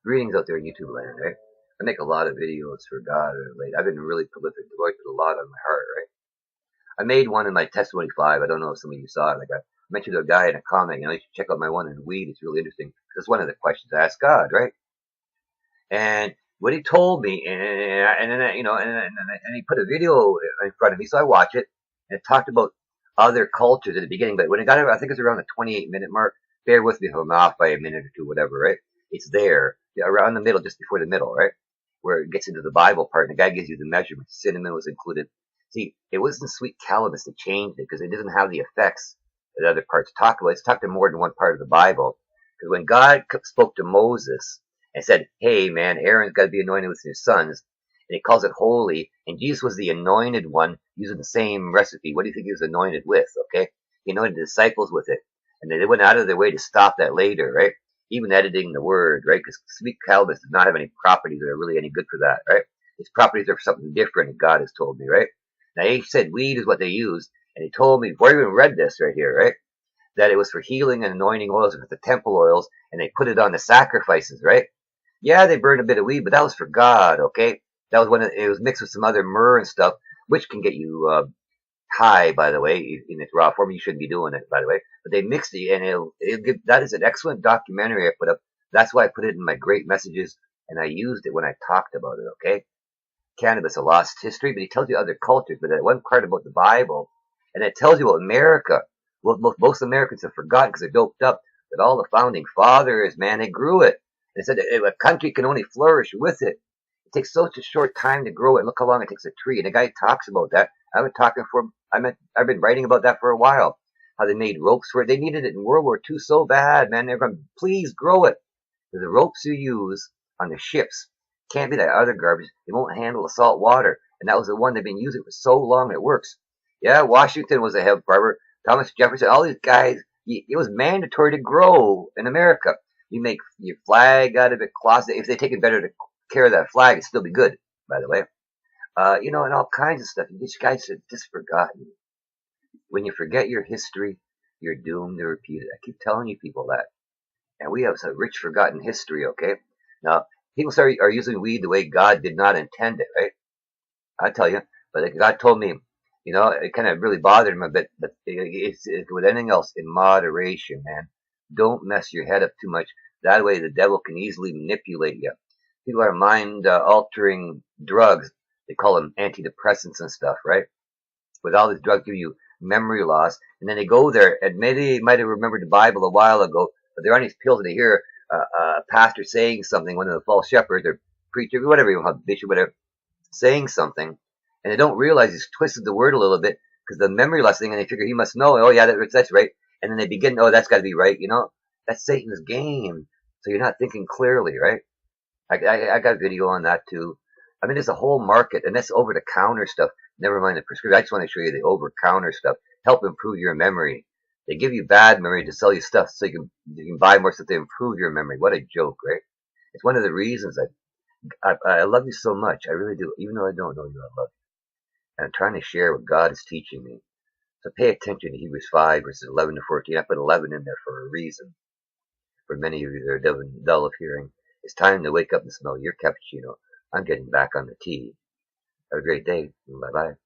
Greetings out there in YouTube land, right? I make a lot of videos for God lately. I've been really prolific. The Lord put a lot on my heart, right? I made one in my Testimony 5. I don't know if some of you saw it. Like I mentioned to a guy in a comment, you should check out my one in weed. It's really interesting. That's one of the questions I asked God, right? And what he told me, and then, and he put a video in front of me, so I watch it, and it talked about other cultures at the beginning, but when it got, I think it's around the 28-minute mark, bear with me if I'm off by a minute or two, whatever, right? It's there, around the middle, just before the middle, right? Where it gets into the Bible part, and the guy gives you the measurements. Cinnamon was included. See, it wasn't sweet calamus that changed it, because it doesn't have the effects that other parts talk about. It's talked to more than one part of the Bible. Because when God spoke to Moses and said, hey, man, Aaron's got to be anointed with his sons, and he calls it holy, and Jesus was the anointed one using the same recipe. What do you think he was anointed with, okay? He anointed the disciples with it, and they went out of their way to stop that later, right? Even editing the word, right? Because sweet calamus does not have any properties that are really any good for that, right? Its properties are for something different, and God has told me, right? Now, he said weed is what they used, and he told me, before I even read this right here, right, that it was for healing and anointing oils with the temple oils, and they put it on the sacrifices, right? Yeah, they burned a bit of weed, but that was for God, okay? That was when it was mixed with some other myrrh and stuff, which can get you high, by the way, in its raw form. You shouldn't be doing it, by the way. But they mixed it, and it'll give. That is an excellent documentary I put up. That's why I put it in my great messages, and I used it when I talked about it, okay? Cannabis, a lost history, but he tells you other cultures. But that one part about the Bible, and it tells you about America. Well, most Americans have forgotten because they're doped up that all the founding fathers, man, they grew it. They said that a country can only flourish with it. It takes such a short time to grow it. Look how long it takes a tree. And the guy talks about that. I've been writing about that for a while. How they made ropes for it. They needed it in World War II so bad, man. They're going, please grow it. Because the ropes you use on the ships can't be that other garbage. They won't handle the salt water. And that was the one they've been using for so long. It works. Yeah, Washington was a hemp farmer. Thomas Jefferson, all these guys. It was mandatory to grow in America. You make your flag out of it, cloth. If they take it better to care of that flag, it'd still be good, by the way. And all kinds of stuff. These guys have just forgotten. When you forget your history, you're doomed to repeat it. I keep telling you people that. And we have some rich forgotten history, okay? Now, people are using weed the way God did not intend it, right? I tell you. But God told me, it kind of really bothered him a bit. But it's with anything else, in moderation, man. Don't mess your head up too much. That way the devil can easily manipulate you. People are mind-altering drugs. They call them antidepressants and stuff, right? With all these drugs give you memory loss. And then they go there, and maybe they might have remembered the Bible a while ago, but they're on these pills and they hear a pastor saying something, one of the false shepherds or preacher, whatever you want, bishop, whatever, saying something, and they don't realize he's twisted the word a little bit because the memory loss thing, and they figure he must know, oh yeah, that's right. And then they begin, oh, that's got to be right, That's Satan's game. So you're not thinking clearly, right? I got a video on that too. I mean, there's a whole market, and that's over-the-counter stuff. Never mind the prescription. I just want to show you the over-counter stuff. Help improve your memory. They give you bad memory to sell you stuff so you can buy more stuff to improve your memory. What a joke, right? It's one of the reasons I love you so much. I really do. Even though I don't know you, I love you. And I'm trying to share what God is teaching me. So pay attention to Hebrews 5, verses 11 to 14. I put 11 in there for a reason. For many of you that are dull of hearing, it's time to wake up and smell your cappuccino. I'm getting back on the tea. Have a great day. Bye-bye.